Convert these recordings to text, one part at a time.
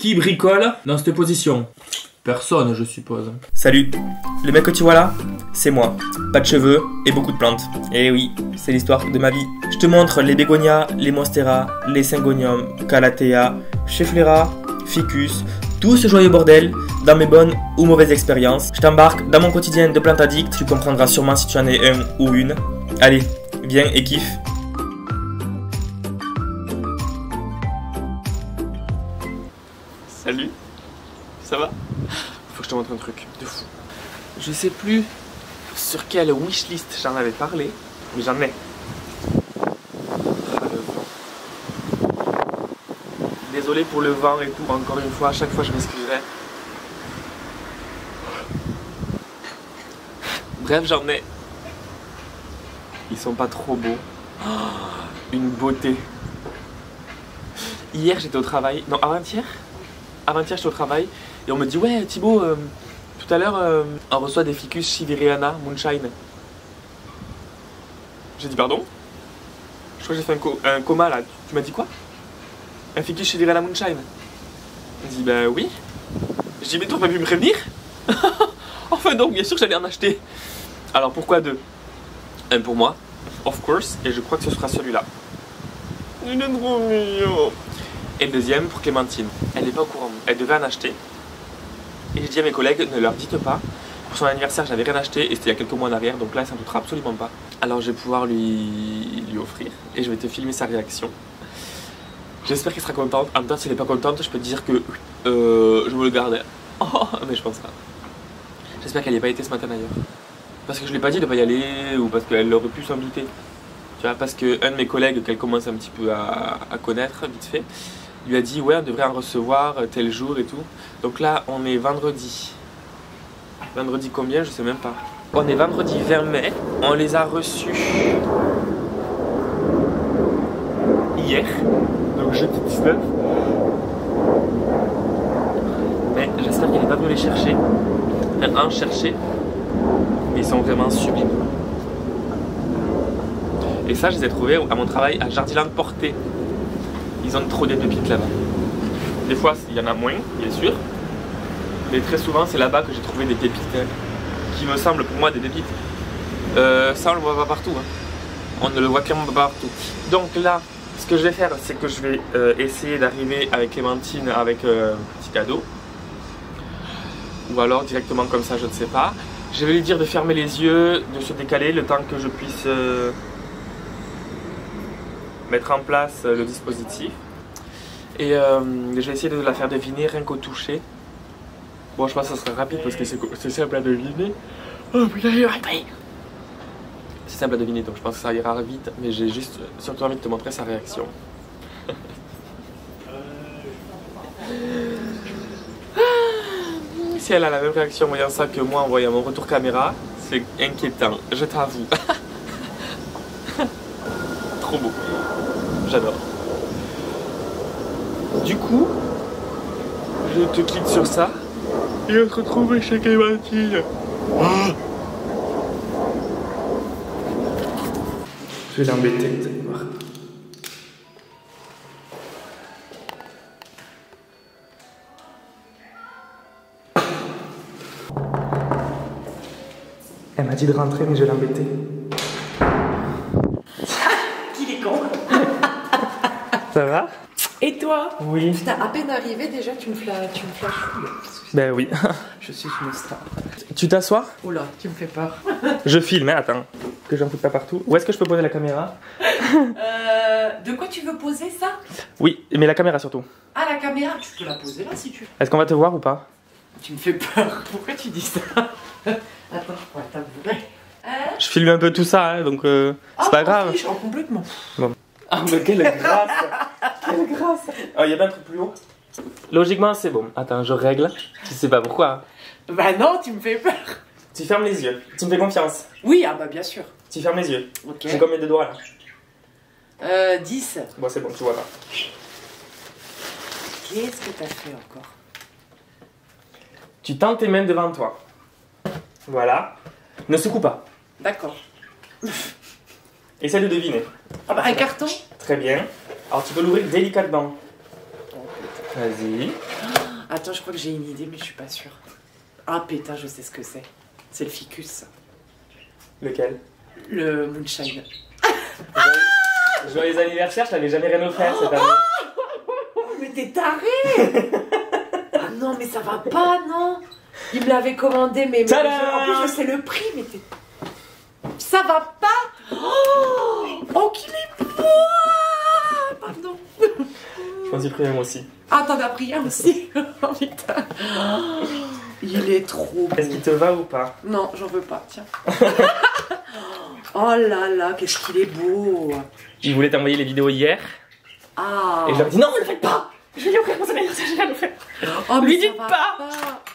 Qui bricole dans cette position? Personne, je suppose. Salut, le mec que tu vois là, c'est moi. Pas de cheveux et beaucoup de plantes. Et oui, c'est l'histoire de ma vie. Je te montre les bégonias, les monsteras, les syngoniums, calathea, schefflera, ficus, tout ce joyeux bordel dans mes bonnes ou mauvaises expériences. Je t'embarque dans mon quotidien de plante addict, tu comprendras sûrement si tu en es un ou une. Allez, viens et kiffe. Salut, ça va? Faut que je te montre un truc de fou. Je sais plus sur quelle wishlist j'en avais parlé, mais j'en ai. Ah, le vent. Désolé pour le vent et tout, encore une fois, à chaque fois je m'excuserai. Bref, j'en ai. Ils sont pas trop beaux. Oh, une beauté. Hier j'étais au travail, non avant-hier. Avant-hier, j'étais au travail et on me dit ouais Thibaut, tout à l'heure on reçoit des ficus Shiviriana Moonshine. J'ai dit pardon? Je crois que j'ai fait un coma là. Tu m'as dit quoi? Un ficus Shiviriana Moonshine? Il dit bah oui. Je dis mais toi t'as pas pu me prévenir? Enfin donc bien sûr que j'allais en acheter. Alors pourquoi deux? Un pour moi, of course, et je crois que ce sera celui-là. Il est trop mignon. Et le deuxième pour Clémentine. Elle n'est pas au courant. Elle devait en acheter. Et j'ai dit à mes collègues, ne leur dites pas. Pour son anniversaire, j'avais rien acheté et c'était il y a quelques mois en arrière. Donc là, elle s'en doutera absolument pas. Alors je vais pouvoir lui offrir. Et je vais te filmer sa réaction. J'espère qu'elle sera contente. En même temps, si elle n'est pas contente, je peux te dire que je me le garde. Oh, mais je pense pas. J'espère qu'elle n'y a pas été ce matin d'ailleurs. Parce que je lui ai pas dit de ne pas y aller ou parce qu'elle aurait pu s'en douter. Tu vois, parce qu'un de mes collègues qu'elle commence un petit peu à connaître, vite fait, lui a dit ouais on devrait en recevoir tel jour et tout. Donc là on est vendredi. Vendredi combien? Je sais même pas. On est vendredi 20 mai. On les a reçus hier. Donc jeudi 19. Mais j'espère qu'elle n'est pas venue les chercher. Enfin en chercher. Mais ils sont vraiment sublimes. Et ça je les ai trouvés à mon travail à Jardiland Porté. Ils ont trop des pépites là-bas. Des fois, il y en a moins, bien sûr. Mais très souvent, c'est là-bas que j'ai trouvé des pépites qui me semblent pour moi des pépites. Ça, on le voit pas partout. Hein. On ne le voit clairement pas partout. Donc là, ce que je vais faire, c'est que je vais essayer d'arriver avec Clémentine avec un petit cadeau. Ou alors directement comme ça, je ne sais pas. Je vais lui dire de fermer les yeux, de se décaler le temps que je puisse... mettre en place le dispositif et je vais essayer de la faire deviner rien qu'au toucher. Bon, je pense que ça sera rapide parce que c'est simple à deviner. Oh putain, c'est simple à deviner donc je pense que ça ira vite, mais j'ai juste surtout envie de te montrer sa réaction. Si elle a la même réaction en voyant ça que moi en voyant mon retour caméra, c'est inquiétant, je t'avoue. Trop beau. J'adore. Du coup, je te quitte sur ça. Et on se retrouve chez Clémentine. Ah, je vais l'embêter, vous allez voir. Elle m'a dit de rentrer, mais je vais l'embêter. Ça va? Et toi? Oui. Putain, à peine arrivé déjà, tu me flashes. Ben oui. Je suis une star. Tu t'assois? Oula, tu me fais peur. Je filme, hein, attends. Que j'en foute pas partout. Où est-ce que je peux poser la caméra? De quoi tu veux poser ça? Oui, mais la caméra surtout. Ah, la caméra, tu peux la poser là si tu veux. Est-ce qu'on va te voir ou pas? Tu me fais peur. Pourquoi tu dis ça? Attends, ouais, t'avouer. Je filme un peu tout ça, hein, donc c'est pas grave. Je complètement. Bon. Ah, mais quelle grâce! Quelle grâce! Oh, il y a bien un truc plus haut. Logiquement, c'est bon. Attends, je règle. Tu sais pas pourquoi. Bah non, tu me fais peur. Tu fermes les yeux. Tu me fais confiance. Oui, ah bah bien sûr. Tu fermes les yeux. Ok. J'ai combien de doigts là? 10. Bon, c'est bon, tu vois pas. Qu'est-ce que t'as fait encore? Tu tends tes mains devant toi. Voilà. Ne secoue pas. D'accord. Essaie de deviner. Ah bah un carton? Très bien. Alors tu peux l'ouvrir délicatement. Vas-y. Attends, je crois que j'ai une idée, mais je suis pas sûre. Ah, pétain, je sais ce que c'est. C'est le ficus, ça. Lequel? Le moonshine. Joyeux anniversaire, je t'avais jamais rien offert cette année. Mais t'es taré. Ah non, mais ça va pas, non. Il me l'avait commandé, mais en plus je sais le prix, mais t'es... Ça va pas. Oh qu'il est beau. Pardon. Je pense que j'ai pris un moi aussi. Ah, t'en as pris un aussi. Oh putain. Il est trop beau. Est-ce qu'il te va ou pas? Non, j'en veux pas, tiens. Oh là là, qu'est-ce qu'il est beau. Il voulait t'envoyer les vidéos hier. Ah. Et je leur ai dit non, ne le faites pas. Je vais lui offrir mon anniversaire, j'ai rien offert. Oh, Lui ça dites va pas.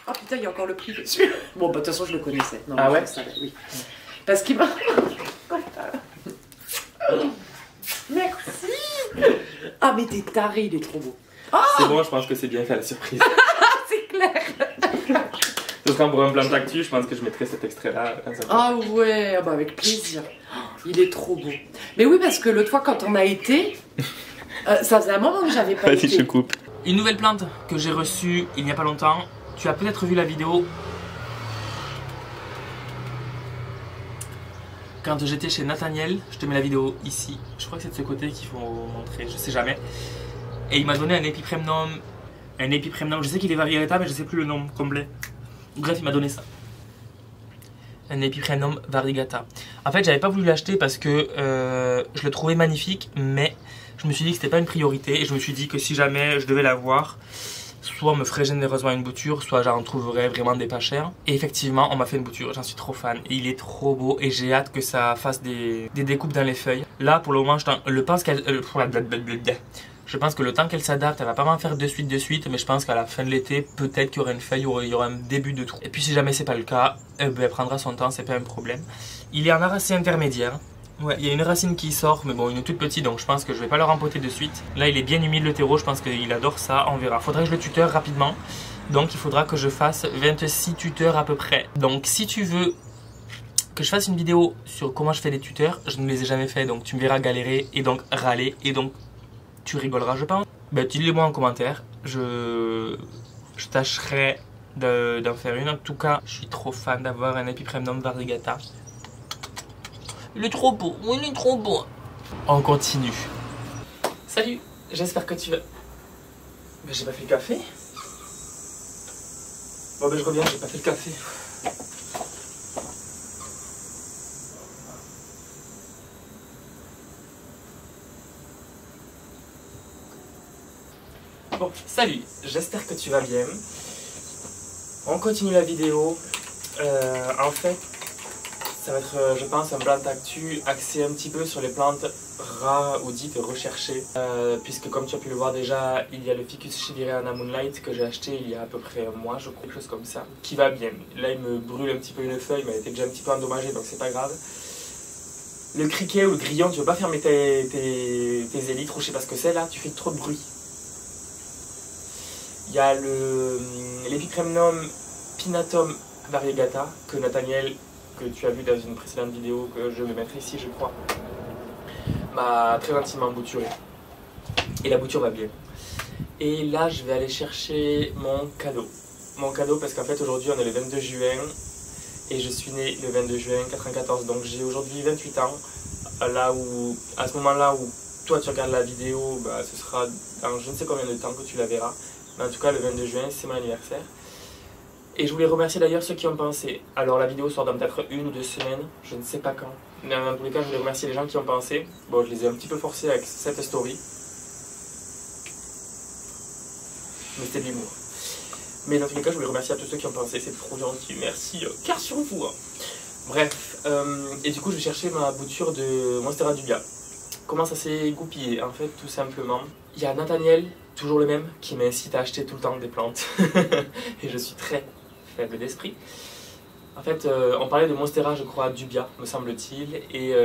Oh putain, il y a encore le prix dessus. Bon, bah de toute façon, je le connaissais. Non, ah ouais, je savais, oui. Parce qu'il m'a... Merci. Ah, mais t'es taré, il est trop beau. Oh, c'est bon, je pense que c'est bien fait la surprise. c'est clair. Ce sera pour un plan d'actu, je pense que je mettrai cet extrait-là. Ah ouais, bah avec plaisir. Il est trop beau. Mais oui, parce que l'autre fois, quand on a été, ça faisait un moment que j'avais pas été. Vas-y, je coupe. Une nouvelle plante que j'ai reçue il n'y a pas longtemps. Tu as peut-être vu la vidéo. Quand j'étais chez Nathaniel, je te mets la vidéo ici. Je crois que c'est de ce côté qu'il faut montrer, je sais jamais. Et il m'a donné un épipremnum. Un épipremnum, je sais qu'il est variegata, mais je sais plus le nom complet. Bref, il m'a donné ça. Un épipremnum variegata. En fait, j'avais pas voulu l'acheter parce que je le trouvais magnifique, mais je me suis dit que c'était pas une priorité. Et je me suis dit que si jamais je devais l'avoir, soit on me ferait généreusement une bouture, soit j'en trouverais vraiment des pas chers. Et effectivement, on m'a fait une bouture, j'en suis trop fan. Et il est trop beau et j'ai hâte que ça fasse des découpes dans les feuilles. Là, pour le moment, je pense qu'elle... Je pense que le temps qu'elle s'adapte, elle va pas m'en faire de suite, mais je pense qu'à la fin de l'été, peut-être qu'il y aura une feuille, il y aura un début de trou. Et puis si jamais c'est pas le cas, elle prendra son temps, c'est pas un problème. Il est en racine intermédiaire. Ouais, il y a une racine qui sort, mais bon, une toute petite, donc je pense que je vais pas le rempoter de suite. Là, il est bien humide le terreau, je pense qu'il adore ça, on verra. Faudrait que je le tuteur rapidement, donc il faudra que je fasse 26 tuteurs à peu près. Donc si tu veux que je fasse une vidéo sur comment je fais des tuteurs, je ne les ai jamais fait, donc tu me verras galérer et donc râler, et donc tu rigoleras, je pense. Ben, dis-le-moi en commentaire, je tâcherai d'en faire une. En tout cas, je suis trop fan d'avoir un épipremnum variegata. Il est trop beau, oui, il est trop beau. On continue. Salut, j'espère que tu vas... Ben, j'ai pas fait le café. Bon ben je reviens, j'ai pas fait le café. Bon, salut, j'espère que tu vas bien. On continue la vidéo. En fait, ça va être, je pense, un plan d'actu axé un petit peu sur les plantes rares ou dites recherchées. Puisque comme tu as pu le voir déjà, il y a le Ficus Cheviriana Moonlight que j'ai acheté il y a à peu près un mois, je crois, quelque chose comme ça, qui va bien. Là, il me brûle un petit peu une feuille, mais elle était déjà un petit peu endommagée, donc c'est pas grave. Le criquet ou le grillon, tu veux pas fermer tes élytres ou je sais pas ce que c'est là, tu fais trop de bruit. Il y a l'Epipremnum Pinnatum variegata que Nathaniel, que tu as vu dans une précédente vidéo, que je vais mettre ici je crois, m'a très gentiment bouturé. Et la bouture va bien. Et là je vais aller chercher mon cadeau. Mon cadeau parce qu'en fait aujourd'hui on est le 22 juin et je suis né le 22 juin 94, donc j'ai aujourd'hui 28 ans. Là où, à ce moment-là où toi tu regardes la vidéo, bah, ce sera dans je ne sais combien de temps que tu la verras. Mais en tout cas, le 22 juin, c'est mon anniversaire. Et je voulais remercier d'ailleurs ceux qui ont pensé. Alors, la vidéo sort dans peut-être 1 ou 2 semaines, je ne sais pas quand. Mais dans tous les cas, je voulais remercier les gens qui ont pensé. Bon, je les ai un petit peu forcés avec cette story. Mais c'était de l'humour. Mais dans tous les cas, je voulais remercier à tous ceux qui ont pensé. C'est trop gentil, merci. Car sur vous. Bref, et du coup, je vais chercher ma bouture de Monstera Dubia. Comment ça s'est goupillé? En fait, tout simplement, il y a Nathaniel, toujours le même, qui m'incite à acheter tout le temps des plantes. Et je suis très faible d'esprit. En fait, on parlait de Monstera, je crois, Dubia, me semble-t-il. Et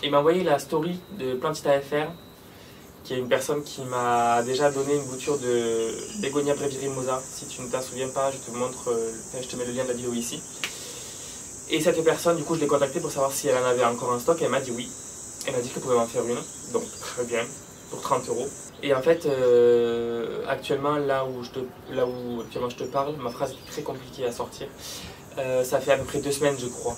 il m'a envoyé la story de Plantita FR, qui est une personne qui m'a déjà donné une bouture de Begonia brevirimosa. Si tu ne t'en souviens pas, je te montre, je te mets le lien de la vidéo ici. Et cette personne, du coup, je l'ai contactée pour savoir si elle en avait encore en stock. Elle m'a dit oui. Elle m'a dit qu'elle pouvait m'en faire une. Donc, très bien. pour 30 €. Et en fait, actuellement, là où actuellement je te parle, ma phrase est très compliquée à sortir. Ça fait à peu près 2 semaines, je crois,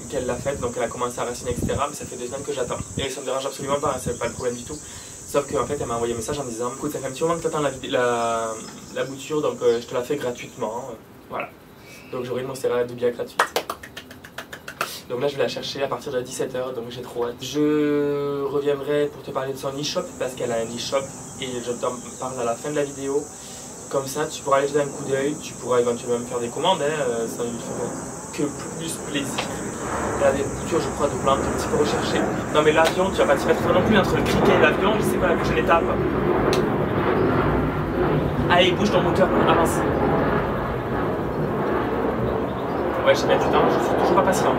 qu'elle l'a faite, donc elle a commencé à raciner, etc. Mais ça fait 2 semaines que j'attends. Et ça me dérange absolument pas, hein, c'est pas le problème du tout. Sauf qu'en fait, elle m'a envoyé un message en me disant écoute, ça fait un petit moment que tu attends la bouture, donc je te la fais gratuitement. Voilà. Donc j'aurai une Monstera Dubia gratuite. Donc là, je vais la chercher à partir de 17 h, donc j'ai trop hâte. Je reviendrai pour te parler de son e-shop, parce qu'elle a un e-shop, et je t'en parle à la fin de la vidéo. Comme ça, tu pourras aller jeter un coup d'œil, tu pourras éventuellement me faire des commandes, hein, ça ne me fera que plus plaisir. Elle a des boutures, je crois, de plantes un petit peu recherchées. Non mais l'avion, tu vas pas t'y mettre non plus entre le criquet et l'avion, je sais pas la prochaine étape. Allez, bouge ton moteur, avance. Ouais, j'ai mis du temps, je suis toujours pas patient.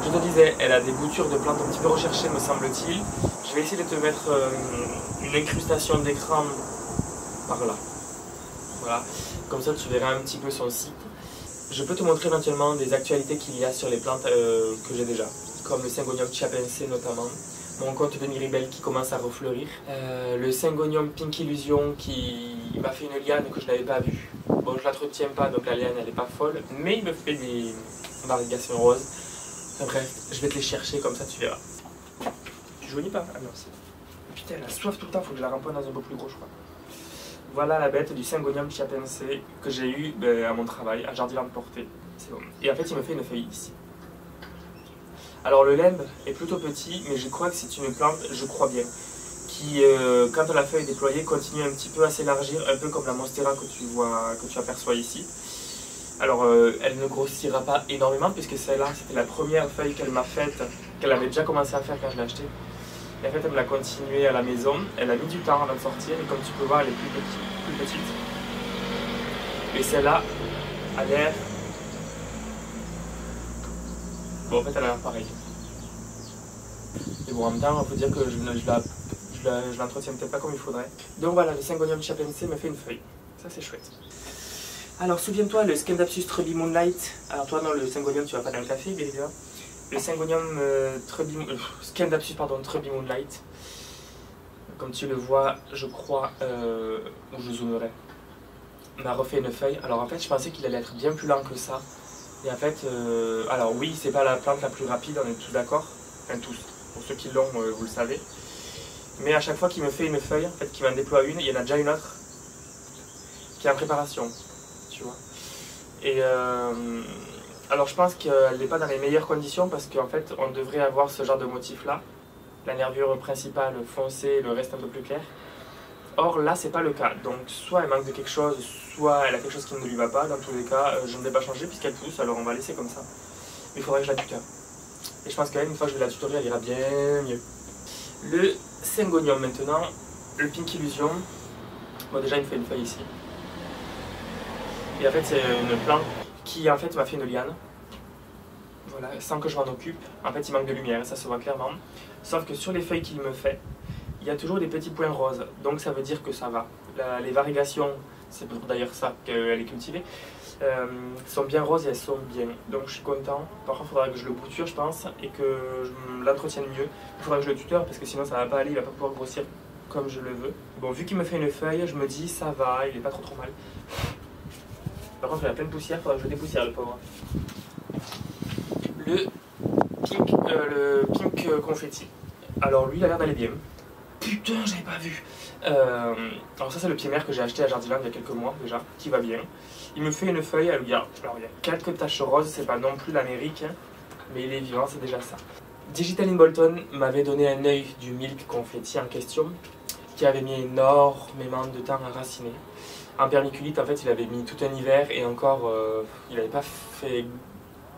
Je te disais, elle a des boutures de plantes un petit peu recherchées, me semble-t-il. Je vais essayer de te mettre une incrustation d'écran par là. Voilà, comme ça tu verras un petit peu son site. Je peux te montrer éventuellement des actualités qu'il y a sur les plantes que j'ai déjà, comme le Syngonium chiapense notamment, mon compte de Miribel qui commence à refleurir, le Syngonium Pink Illusion qui m'a fait une liane que je n'avais pas vue. Bon, je l'entretiens pas, donc la liane elle n'est pas folle, mais il me fait des variegations roses. Enfin, bref, je vais te les chercher, comme ça tu verras. Tu jaunis pas? Ah non, c'est... Putain, elle a soif tout le temps, faut que je la rempoigne dans un peu plus gros, je crois. Voilà la bête du Syngonium chiapense que j'ai eu à mon travail, à Jardiland Porté. C'est bon. Et en fait, il me fait une feuille ici. Alors le lembe est plutôt petit, mais je crois que c'est une plante, je crois bien, qui, quand la feuille est déployée, continue un petit peu à s'élargir, un peu comme la Monstera que tu aperçois ici. Alors, elle ne grossira pas énormément, puisque celle-là, c'était la première feuille qu'elle m'a faite, qu'elle avait déjà commencé à faire quand je l'ai achetée. Et en fait, elle me l'a continué à la maison. Elle a mis du temps avant de sortir, et comme tu peux voir, elle est plus petite. Et celle-là a l'air... Bon, en fait, elle a l'air pareille. Et bon, en même temps, il faut dire que je l'entretiens peut-être pas comme il faudrait. Donc voilà, le Syngonium chiapense me fait une feuille. Ça, c'est chouette. Alors, souviens-toi, le Scandapsus Trubby Moonlight. Alors, toi, non, le Syngonium, tu vas pas dans le café, bien évidemment. Le Syngonium Scandapsus Trubby Moonlight. Comme tu le vois, je crois, où je zoomerai, m'a refait une feuille. Alors, en fait, je pensais qu'il allait être bien plus lent que ça. Et en fait, alors oui, c'est pas la plante la plus rapide, on est tous d'accord. Enfin, tous. Pour ceux qui l'ont, vous le savez. Mais à chaque fois qu'il me fait une feuille, en fait, qu'il m'en déploie une, il y en a déjà une autre qui est en préparation. Tu vois. Et alors je pense qu'elle n'est pas dans les meilleures conditions parce qu'en fait on devrait avoir ce genre de motif là, la nervure principale foncée, le reste un peu plus clair. Or là c'est pas le cas, donc soit elle manque de quelque chose, soit elle a quelque chose qui ne lui va pas. Dans tous les cas je ne vais pas changer puisqu'elle pousse, alors on va laisser comme ça. Mais il faudrait que je la tuteur. Et je pense qu'elle, une fois que je vais la tutorer, elle ira bien mieux. Le Syngonium maintenant, le Pink Illusion. Bon, déjà il me fait une feuille ici. Et en fait c'est une plante qui en fait m'a fait une liane. Voilà, sans que je m'en occupe. En fait il manque de lumière, ça se voit clairement. Sauf que sur les feuilles qu'il me fait, il y a toujours des petits points roses. Donc ça veut dire que ça va. Les variegations, c'est d'ailleurs ça qu'elle est cultivée, sont bien roses et elles sont bien. Donc je suis content. Par contre il faudra que je le bouture je pense et que je l'entretienne mieux. Il faudra que je le tuteur parce que sinon ça va pas aller, il va pas pouvoir grossir comme je le veux. Bon, vu qu'il me fait une feuille, je me dis ça va, il est pas trop mal. Par contre, il a plein de poussière, il faudra que je le dépoussière, le pauvre. Le pink confetti. Alors, lui, il a l'air d'aller bien. Putain, j'avais pas vu. Alors, ça, c'est le pied mère que j'ai acheté à Jardiland il y a quelques mois déjà, qui va bien. Il me fait une feuille, alors, il y a quelques taches roses, c'est pas non plus l'Amérique, hein, mais il est vivant, c'est déjà ça. Digital in Bolton m'avait donné un œil du milk confetti en question, qui avait mis énormément de temps à raciner. En permiculite, en fait, il avait mis tout un hiver et encore, il n'avait pas fait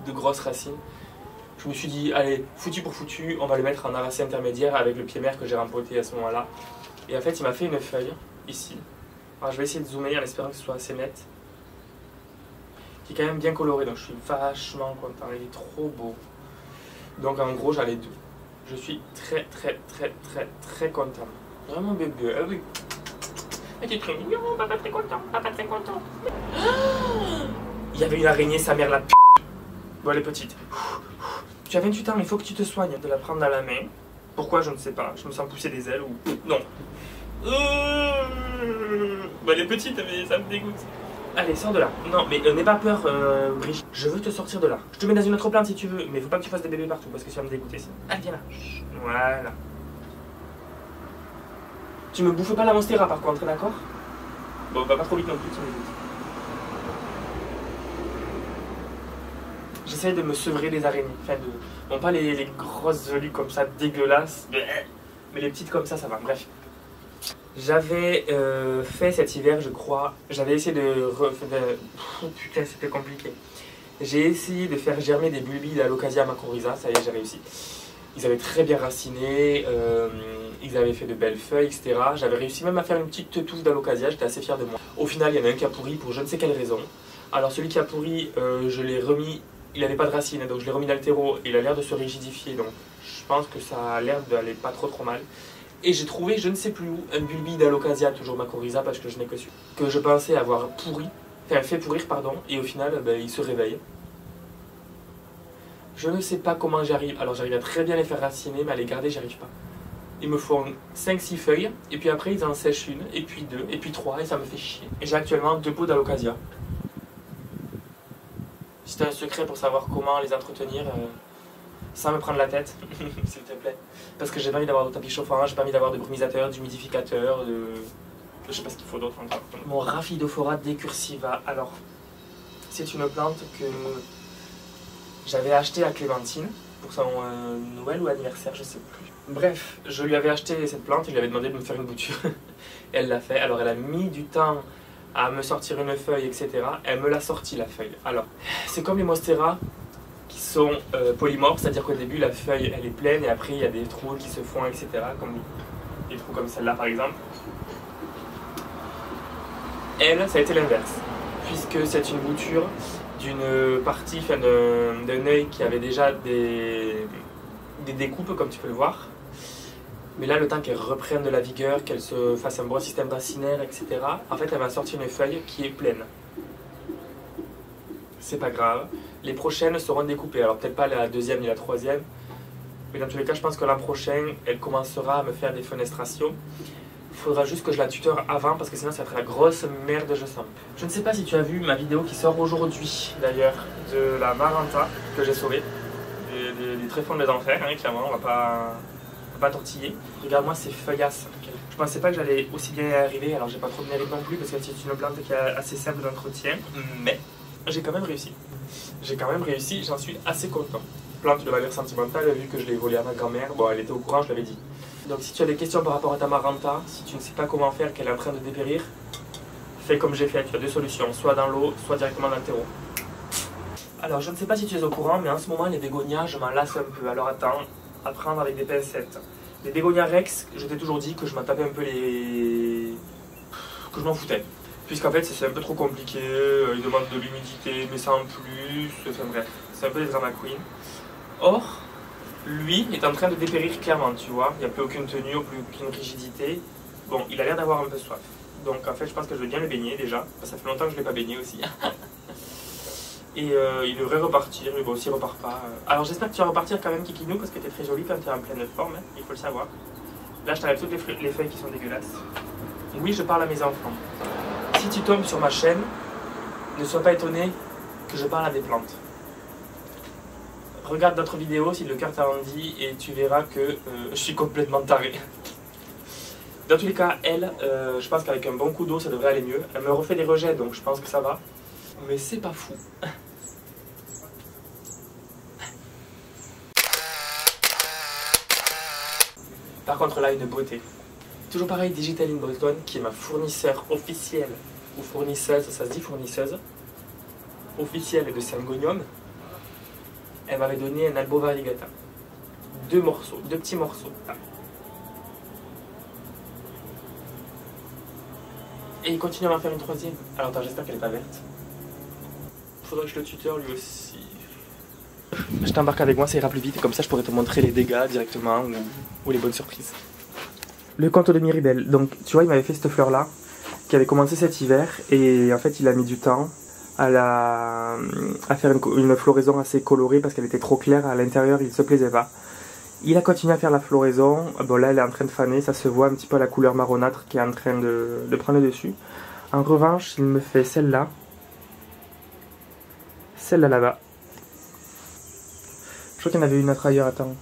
de grosses racines. Je me suis dit, allez, foutu pour foutu, on va le mettre en arracé intermédiaire avec le pied mère que j'ai rempoté à ce moment-là. Et en fait, il m'a fait une feuille, ici. Alors, je vais essayer de zoomer en espérant que ce soit assez net. Qui est quand même bien coloré, donc je suis vachement content, il est trop beau. Donc en gros, j'en ai deux. Je suis très content. Vraiment bébé, ah oui. Il est très mignon, papa très content, papa très content. Il y avait une araignée, sa mère la p***. Bon, elle est petite. Tu as 28 ans, il faut que tu te soignes. De la prendre dans la main. Pourquoi, je ne sais pas. Je me sens pousser des ailes ou... Non. Bah, elle est petite, mais ça me dégoûte. Allez, sors de là. Non, mais n'aie pas peur, Brigitte. Je veux te sortir de là. Je te mets dans une autre plante si tu veux, mais faut pas que tu fasses des bébés partout parce que ça va me dégoûter. Allez, viens là. Voilà. Tu me bouffes pas la monstera par contre, d'accord? Bon, bah pas trop vite non plus, ça me dégoûte. J'essaie de me sevrer les araignées. Enfin, bon, pas les grosses velues comme ça, dégueulasses. Mais les petites comme ça va. Bref. J'avais fait cet hiver, je crois. J'avais essayé Oh putain, c'était compliqué. J'ai essayé de faire germer des bulbilles d'Alocasia mycorrhiza. Ça y est, j'ai réussi. Ils avaient très bien raciné. Ils avaient fait de belles feuilles, etc. J'avais réussi même à faire une petite touffe d'Alocasia. J'étais assez fier de moi. Au final, il y en a un qui a pourri pour je ne sais quelle raison. Alors, celui qui a pourri, je l'ai remis. Il n'avait pas de racines, donc je l'ai remis dans le terreau. Il a l'air de se rigidifier, donc je pense que ça a l'air d'aller pas trop mal. Et j'ai trouvé, je ne sais plus où, un bulbi d'Alocasia, toujours mycorrhiza, parce que je n'ai que su. Que je pensais avoir pourri, enfin fait pourrir, pardon, et au final, ben, il se réveille. Je ne sais pas comment j'arrive. Alors j'arrive à très bien les faire raciner, mais à les garder, j'y arrive pas. Ils me font 5-6 feuilles, et puis après ils en sèchent une, et puis 2, et puis 3, et ça me fait chier. Et j'ai actuellement 2 pots d'Alocasia. Si tu as un secret pour savoir comment les entretenir, sans me prendre la tête, s'il te plaît. Parce que j'ai pas envie d'avoir de tapis chauffant, j'ai pas envie d'avoir de brumisateur, d'humidificateur, je sais pas ce qu'il faut d'autre encore. Mon Rhaphidophora decursiva. Alors, c'est une plante que j'avais achetée à Clémentine pour son Noël ou anniversaire, je sais plus. Bref, je lui avais acheté cette plante et je lui avais demandé de me faire une bouture. Elle l'a fait. Alors, elle a mis du temps à me sortir une feuille, etc. Elle me l'a sorti la feuille. Alors, c'est comme les monstera qui sont polymorphes, c'est-à-dire qu'au début la feuille elle est pleine et après il y a des trous qui se font, etc. Comme des trous comme celle-là par exemple. Elle, ça a été l'inverse, puisque c'est une bouture d'une partie, enfin d'un œil qui avait déjà des découpes comme tu peux le voir. Mais là, le temps qu'elle reprenne de la vigueur, qu'elle se fasse un bon système racinaire, etc., en fait, elle va sortir une feuille qui est pleine. C'est pas grave. Les prochaines seront découpées. Alors, peut-être pas la deuxième ni la troisième. Mais dans tous les cas, je pense que l'an prochain, elle commencera à me faire des fenestrations. Il faudra juste que je la tuteur avant, parce que sinon, ça va être la grosse merde, je sens. Je ne sais pas si tu as vu ma vidéo qui sort aujourd'hui, d'ailleurs, de la Maranta que j'ai sauvée. Des tréfonds des enfers, hein, clairement, on va pas tortiller. Regarde-moi ces feuillasses. Je pensais pas que j'allais aussi bien y arriver, alors j'ai pas trop de mérite non plus parce que c'est une plante qui est assez simple d'entretien, mais j'ai quand même réussi. J'en suis assez content. Plante de valeur sentimentale, vu que je l'ai volée à ma grand-mère, bon elle était au courant, je l'avais dit. Donc si tu as des questions par rapport à ta Maranta, si tu ne sais pas comment faire, qu'elle est en train de dépérir, fais comme j'ai fait, tu as 2 solutions, soit dans l'eau, soit directement dans le terreau. Alors je ne sais pas si tu es au courant, mais en ce moment les bégonias, je m'en lasse un peu, alors attends. À prendre avec des pincettes. Les Bégonia Rex, je t'ai toujours dit que je m'en tapais un peu que je m'en foutais. Puisqu'en fait c'est un peu trop compliqué, ils demandent de l'humidité, mais ça en plus, enfin bref, c'est un peu des drama queen. Or, lui est en train de dépérir clairement, tu vois, il n'y a plus aucune tenue, plus aucune rigidité. Bon, il a l'air d'avoir un peu soif. Donc en fait je pense que je vais bien le baigner déjà, ça fait longtemps que je ne l'ai pas baigné aussi. Et il devrait repartir, mais bon, s'il repart pas... Alors j'espère que tu vas repartir quand même, Kikinou, parce que t'es très jolie quand tu es en pleine forme, hein, il faut le savoir. Là, je t'enlève toutes les feuilles qui sont dégueulasses. Oui, je parle à mes enfants. Si tu tombes sur ma chaîne, ne sois pas étonné que je parle à des plantes. Regarde d'autres vidéos si le cœur t'a envie et tu verras que je suis complètement taré. Dans tous les cas, elle, je pense qu'avec un bon coup d'eau, ça devrait aller mieux. Elle me refait des rejets, donc je pense que ça va. Mais c'est pas fou. Par contre là, une beauté. Toujours pareil, Digital in Breton, qui est ma fournisseur officielle, ou fournisseuse, ça se dit fournisseuse, officielle de Syngonium. Elle m'avait donné un Albo variegata. 2 morceaux, 2 petits morceaux. Ah. Et il continue à m'en faire une 3e. Alors attends, j'espère qu'elle est pas verte. Faudrait que je le tuteur lui aussi. Je t'embarque avec moi, ça ira plus vite, et comme ça je pourrais te montrer les dégâts directement ou les bonnes surprises. Le conte de Miribel. Donc tu vois, il m'avait fait cette fleur là, qui avait commencé cet hiver, et en fait il a mis du temps à faire une floraison assez colorée parce qu'elle était trop claire. À l'intérieur, il se plaisait pas. Il a continué à faire la floraison. Bon, là, elle est en train de faner. Ça se voit un petit peu la couleur marronâtre qui est en train de prendre le dessus. En revanche, il me fait celle-là. Celle-là, là-bas. Je crois qu'il y en avait une autre ailleurs. Attends.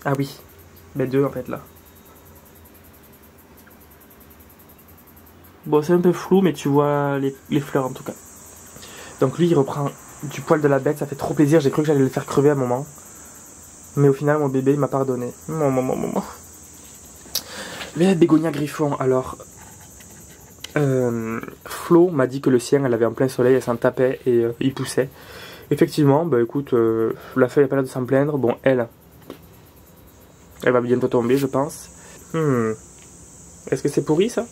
Ah oui. Mais deux, en fait, là. Bon, c'est un peu flou, mais tu vois les fleurs, en tout cas. Donc lui, il reprend du poil de la bête. Ça fait trop plaisir. J'ai cru que j'allais le faire crever à un moment. Mais au final, mon bébé, il m'a pardonné. Le bégonia griffon. Alors, Flo m'a dit que le sien, elle avait en plein soleil, elle s'en tapait et il poussait. Effectivement, bah écoute, la feuille n'a pas l'air de s'en plaindre. Bon, elle va bientôt tomber, je pense. Est-ce que c'est pourri, ça?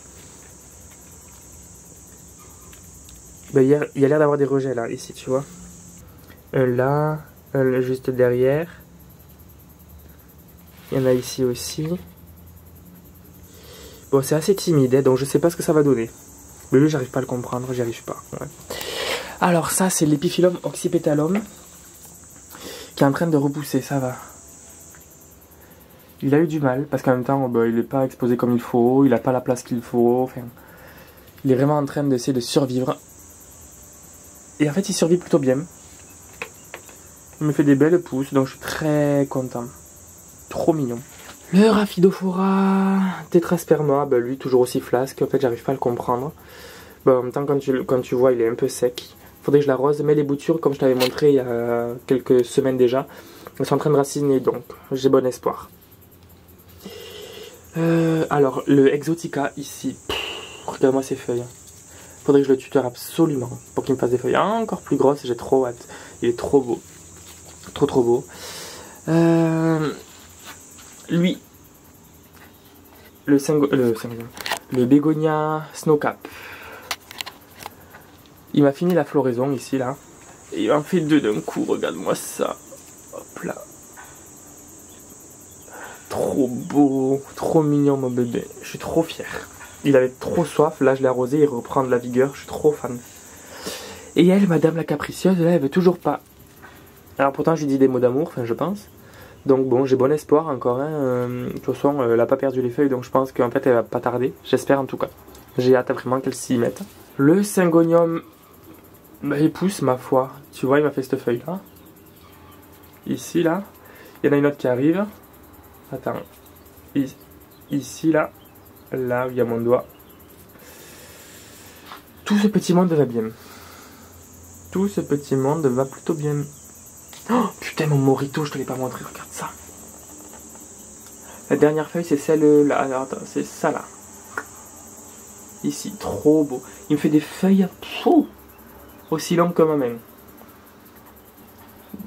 Bah, il y a l'air d'avoir des rejets, là, ici, tu vois. Là, juste derrière. Il y en a ici aussi. Bon, c'est assez timide, hein, donc je sais pas ce que ça va donner. Mais lui, j'arrive pas à le comprendre, j'y arrive pas. Ouais. Alors ça, c'est l'Epiphyllum oxypetalum qui est en train de repousser, ça va. Il a eu du mal, parce qu'en même temps, bah, il n'est pas exposé comme il faut, il n'a pas la place qu'il faut. Enfin, il est vraiment en train d'essayer de survivre. Et en fait, il survit plutôt bien. Il me fait des belles pousses, donc je suis très content. Trop mignon. Le Rhaphidophora Tetrasperma, bah lui toujours aussi flasque, en fait j'arrive pas à le comprendre. Bah, en même temps quand tu vois il est un peu sec. Faudrait que je l'arrose, mais les boutures comme je t'avais montré il y a quelques semaines déjà, elles sont en train de raciner donc j'ai bon espoir. Alors le Exotica ici, regarde-moi ces feuilles. Faudrait que je le tuteur absolument pour qu'il me fasse des feuilles encore plus grosses, j'ai trop hâte. Il est trop beau. Trop beau. Lui, le bégonia snowcap. Il m'a fini la floraison ici là. Et il en fait deux d'un coup, regarde-moi ça. Hop là. Trop beau, trop mignon mon bébé. Je suis trop fier. Il avait trop soif, là je l'ai arrosé, il reprend de la vigueur, je suis trop fan. Et elle, madame la capricieuse, là elle veut toujours pas. Alors pourtant je lui dis des mots d'amour, enfin je pense. Donc bon, j'ai bon espoir encore. Hein. De toute façon, elle n'a pas perdu les feuilles, donc je pense qu'en fait, elle va pas tarder. J'espère en tout cas. J'ai hâte vraiment qu'elle s'y mette. Le Syngonium, bah, il pousse ma foi. Tu vois, il m'a fait cette feuille là. Ici là. Il y en a une autre qui arrive. Attends. Ici là. Là où il y a mon doigt. Tout ce petit monde va bien. Tout ce petit monde va plutôt bien. Oh putain, mon Morito, je te l'ai pas montré, regarde ça. La dernière feuille, c'est celle-là. Alors attends, c'est ça là. Ici, trop beau. Il me fait des feuilles aussi longues que ma main.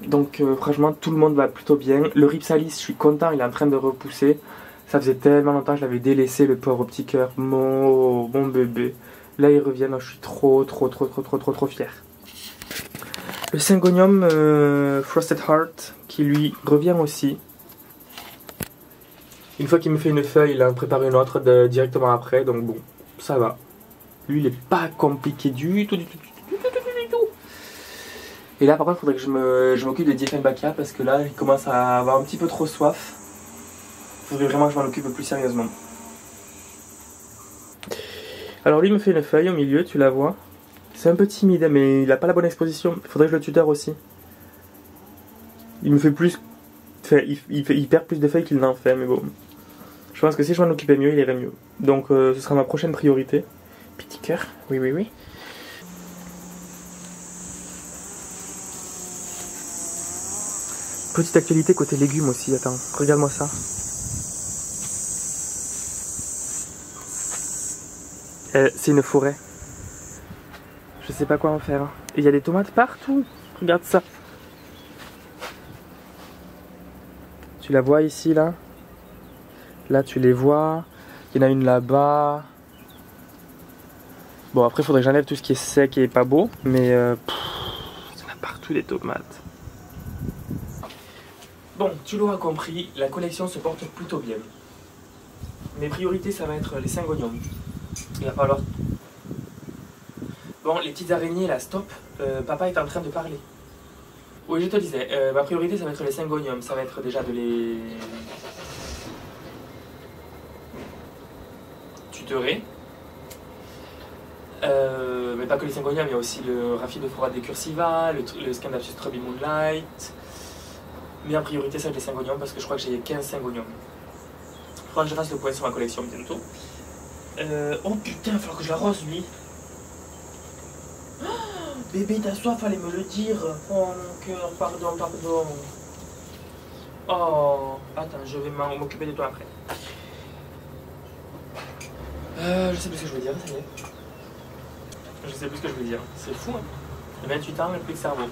Donc franchement, tout le monde va plutôt bien. Le Rhipsalis, je suis content, il est en train de repousser. Ça faisait tellement longtemps que je l'avais délaissé, le pauvre petit cœur. Mon bébé. Là, il revient, donc je suis trop fier. Le Syngonium Frosted Heart qui lui revient aussi. Une fois qu'il me fait une feuille, il en prépare une autre directement après. Donc bon, ça va. Lui, il est pas compliqué du tout. Et là, par contre, il faudrait que je m'occupe de Dieffenbachia parce que là, il commence à avoir un petit peu trop soif. Il faudrait vraiment que je m'en occupe plus sérieusement. Alors lui, il me fait une feuille au milieu, tu la vois. C'est un peu timide, mais il n'a pas la bonne exposition. Il faudrait que je le tuteur aussi. Il me fait plus... Enfin, il perd plus de feuilles qu'il n'en fait, mais bon. Je pense que si je m'en occupais mieux, il irait mieux. Donc ce sera ma prochaine priorité. Petit cœur, oui. Petite actualité côté légumes aussi, attends, regarde-moi ça. C'est une forêt. Je sais pas quoi en faire. Et il y a des tomates partout. Regarde ça. Tu la vois ici, là. Là, tu les vois. Il y en a une là-bas. Bon, après, il faudrait que j'enlève tout ce qui est sec et pas beau. Mais, il y en a partout des tomates. Bon, tu l'auras compris, la collection se porte plutôt bien. Mes priorités, ça va être les Syngoniums. Il va falloir Bon, les petites araignées là, stop. Papa est en train de parler. Oui, je te disais, ma priorité ça va être les syngoniums. Ça va être déjà de les tutorer. Mais pas que les syngoniums, il y a aussi le Rhaphidophora decursiva, le Scandapsus Truby Moonlight. Mais en priorité, ça va être les syngoniums parce que je crois que j'ai 15 syngoniums. Il faudra que je fasse le point sur ma collection bientôt. Oh putain, il va falloir que je l'arrose lui. Bébé, t'as soif, fallait me le dire. Oh mon cœur, pardon, pardon. Oh, attends, je vais m'occuper de toi après. Je sais plus ce que je veux dire, ça y est. Je sais plus ce que je veux dire. C'est fou, hein. J'ai 28 ans, mais plus de cerveau.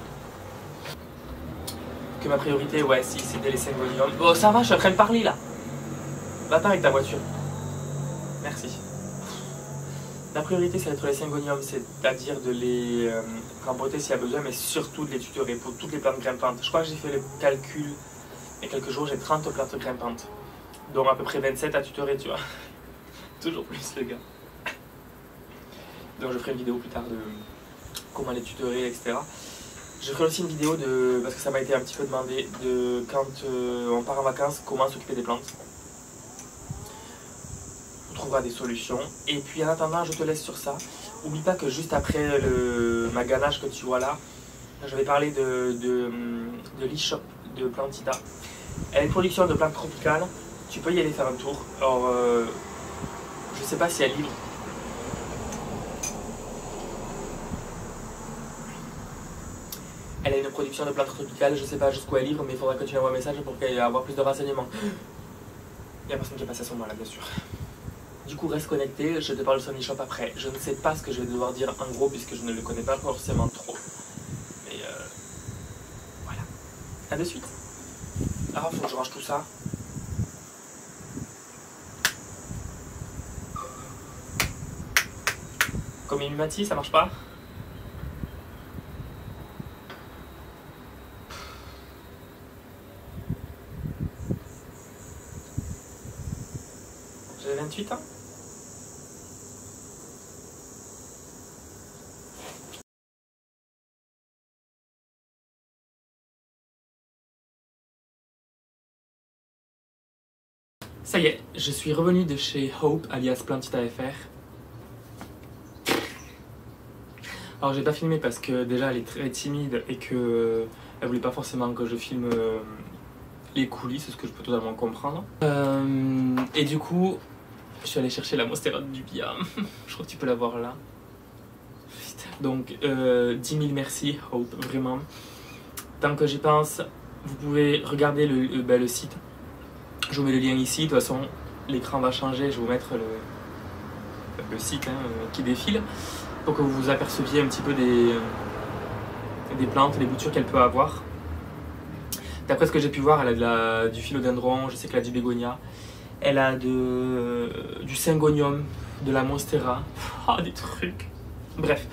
Que ma priorité, ouais, si, c'était les syngoniums. Oh, ça va, je suis en train de parler là. Va-t'en avec ta voiture. Merci. La priorité, ça va être les syngoniums, c'est-à-dire de les rempoter s'il y a besoin, mais surtout de les tutorer pour toutes les plantes grimpantes. Je crois que j'ai fait le calcul il y a quelques jours, j'ai 30 plantes grimpantes, dont à peu près 27 à tutorer, tu vois. Toujours plus, le gars. Donc je ferai une vidéo plus tard de comment les tutorer, etc. Je ferai aussi une vidéo de, parce que ça m'a été un petit peu demandé, de quand on part en vacances, comment s'occuper des plantes. On trouvera des solutions. Et puis en attendant, je te laisse sur ça. Oublie pas que juste après ma ganache que tu vois là, je vais parler de l'e-shop de Plantita. Elle a une production de plantes tropicales. Tu peux y aller faire un tour. Alors, je sais pas si elle livre. Elle a une production de plantes tropicales. Je sais pas jusqu'où elle livre, mais il faudra que tu envoies un message pour qu'elle ait avoir plus de renseignements. Il n'y a personne qui est passé à ce moment-là, bien sûr. Du coup, reste connecté, je te parle de son e-shop après. Je ne sais pas ce que je vais devoir dire en gros puisque je ne le connais pas forcément trop. Mais voilà. A de suite. Ah, faut que je range tout ça. Comme Illumati, ça marche pas? J'ai 28 ans. Ça y est, je suis revenu de chez Hope, alias Plantita FR. Alors j'ai pas filmé parce que déjà elle est très timide et que elle voulait pas forcément que je filme les coulisses, ce que je peux totalement comprendre. Et du coup, je suis allé chercher la Monstera de Dubia. Je crois que tu peux la voir là. Donc 10 000 merci Hope, vraiment. Tant que j'y pense, vous pouvez regarder le site. Je vous mets le lien ici, de toute façon l'écran va changer, je vais vous mettre le site qui défile pour que vous vous aperceviez un petit peu des plantes, des boutures qu'elle peut avoir. D'après ce que j'ai pu voir, elle a du philodendron, je sais qu'elle a du bégonia, elle a du syngonium, de la monstera, des trucs. Bref,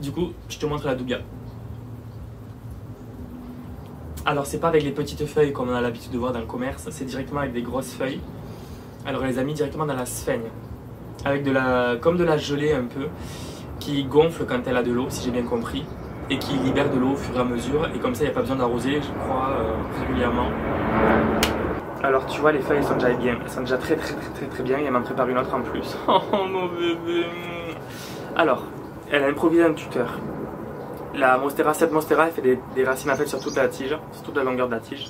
du coup, je te montre la Dubia. Alors c'est pas avec les petites feuilles comme on a l'habitude de voir dans le commerce, c'est directement avec des grosses feuilles. Alors elle les a mis directement dans la sphène, avec comme de la gelée un peu, qui gonfle quand elle a de l'eau, si j'ai bien compris, et qui libère de l'eau au fur et à mesure, et comme ça il n'y a pas besoin d'arroser, je crois, régulièrement. Alors tu vois, les feuilles sont déjà bien, elles sont déjà très bien, et elle m'en prépare une autre en plus. Oh mon bébé. Alors, elle a improvisé un tuteur. La monstera, cette monstera, elle fait des racines en fait sur toute la tige, sur toute la longueur de la tige.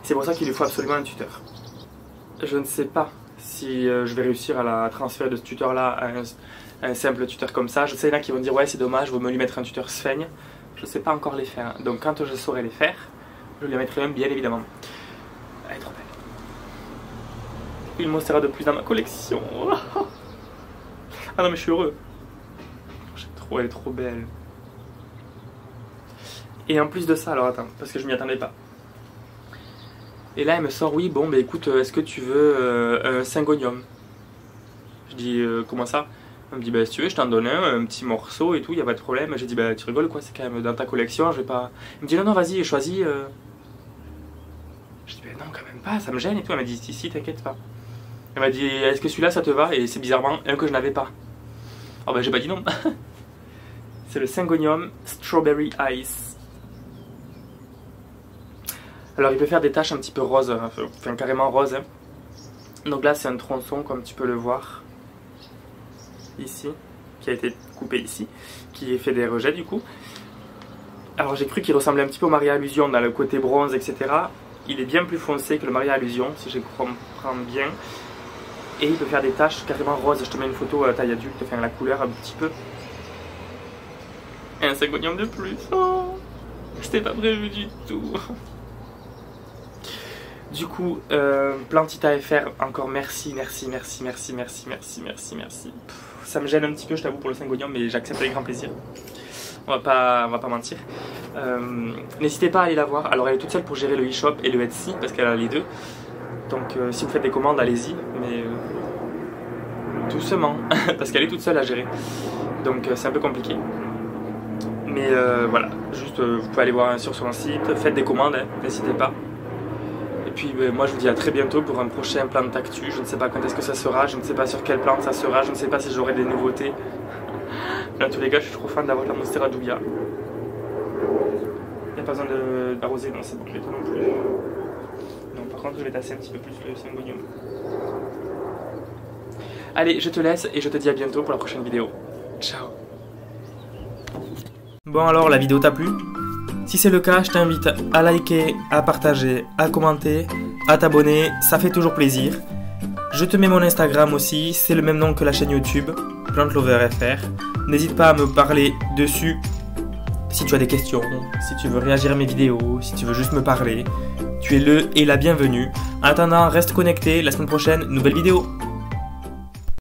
C'est pour ça qu'il lui faut absolument un tuteur. Je ne sais pas si je vais réussir à la transférer de ce tuteur là à un simple tuteur comme ça. Je sais, il y en a qui vont dire ouais c'est dommage, je vais me lui mettre un tuteur sphène. Je ne sais pas encore les faire. Donc quand je saurai les faire, je lui mettrai un bien évidemment. Elle est trop belle. Une monstera de plus dans ma collection. Ah non mais je suis heureux. Elle est trop belle. Et en plus de ça, alors attends, parce que je m'y attendais pas. Et là elle me sort, oui bon bah écoute, est-ce que tu veux un syngonium? Je dis comment ça? Elle me dit bah si tu veux je t'en donne un petit morceau et tout, y a pas de problème. J'ai dit bah tu rigoles quoi, c'est quand même dans ta collection, je vais pas... Elle me dit non vas-y choisis. Je dis bah non quand même pas, ça me gêne et tout. Elle m'a dit si t'inquiète pas. Elle m'a dit est-ce que celui-là ça te va? Et c'est bizarrement un que je n'avais pas. Alors bah j'ai pas dit non. C'est le Syngonium Strawberry Ice. Alors il peut faire des taches un petit peu roses, enfin carrément roses. Hein. Donc là c'est un tronçon comme tu peux le voir. Ici, qui a été coupé ici, qui fait des rejets du coup. Alors j'ai cru qu'il ressemblait un petit peu au Maria Illusion dans le côté bronze, etc. Il est bien plus foncé que le Maria Illusion, si je comprends bien. Et il peut faire des taches carrément roses. Je te mets une photo à taille adulte, enfin la couleur un petit peu. Et un Syngonium de plus. Oh, c'était pas prévu du tout. Du coup, Plantita FR, encore merci. Pff, ça me gêne un petit peu, je t'avoue, pour le Syngonium, mais j'accepte avec grand plaisir. On va pas mentir. N'hésitez pas à aller la voir. Alors elle est toute seule pour gérer le e-shop et le Etsy, parce qu'elle a les deux. Donc si vous faites des commandes, allez-y, mais doucement, parce qu'elle est toute seule à gérer. Donc c'est un peu compliqué. Mais voilà, juste vous pouvez aller voir sur son site, faites des commandes, hein, n'hésitez pas. Et puis moi je vous dis à très bientôt pour un prochain plan de Tactu. Je ne sais pas quand est-ce que ça sera, je ne sais pas sur quelle plante ça sera, je ne sais pas si j'aurai des nouveautés. Dans tous les cas, je suis trop fan d'avoir la Monstera Douya. Il n'y a pas besoin d'arroser, non, c'est bon, je l'ai pas non plus. Non, par contre, je vais tasser un petit peu plus le Syngonium. Allez, je te laisse et je te dis à bientôt pour la prochaine vidéo. Ciao. Bon alors, la vidéo t'a plu? Si c'est le cas, je t'invite à liker, à partager, à commenter, à t'abonner, ça fait toujours plaisir. Je te mets mon Instagram aussi, c'est le même nom que la chaîne YouTube, PlantLoverFR. N'hésite pas à me parler dessus si tu as des questions, si tu veux réagir à mes vidéos, si tu veux juste me parler. Tu es le et la bienvenue. En attendant, reste connecté, la semaine prochaine, nouvelle vidéo.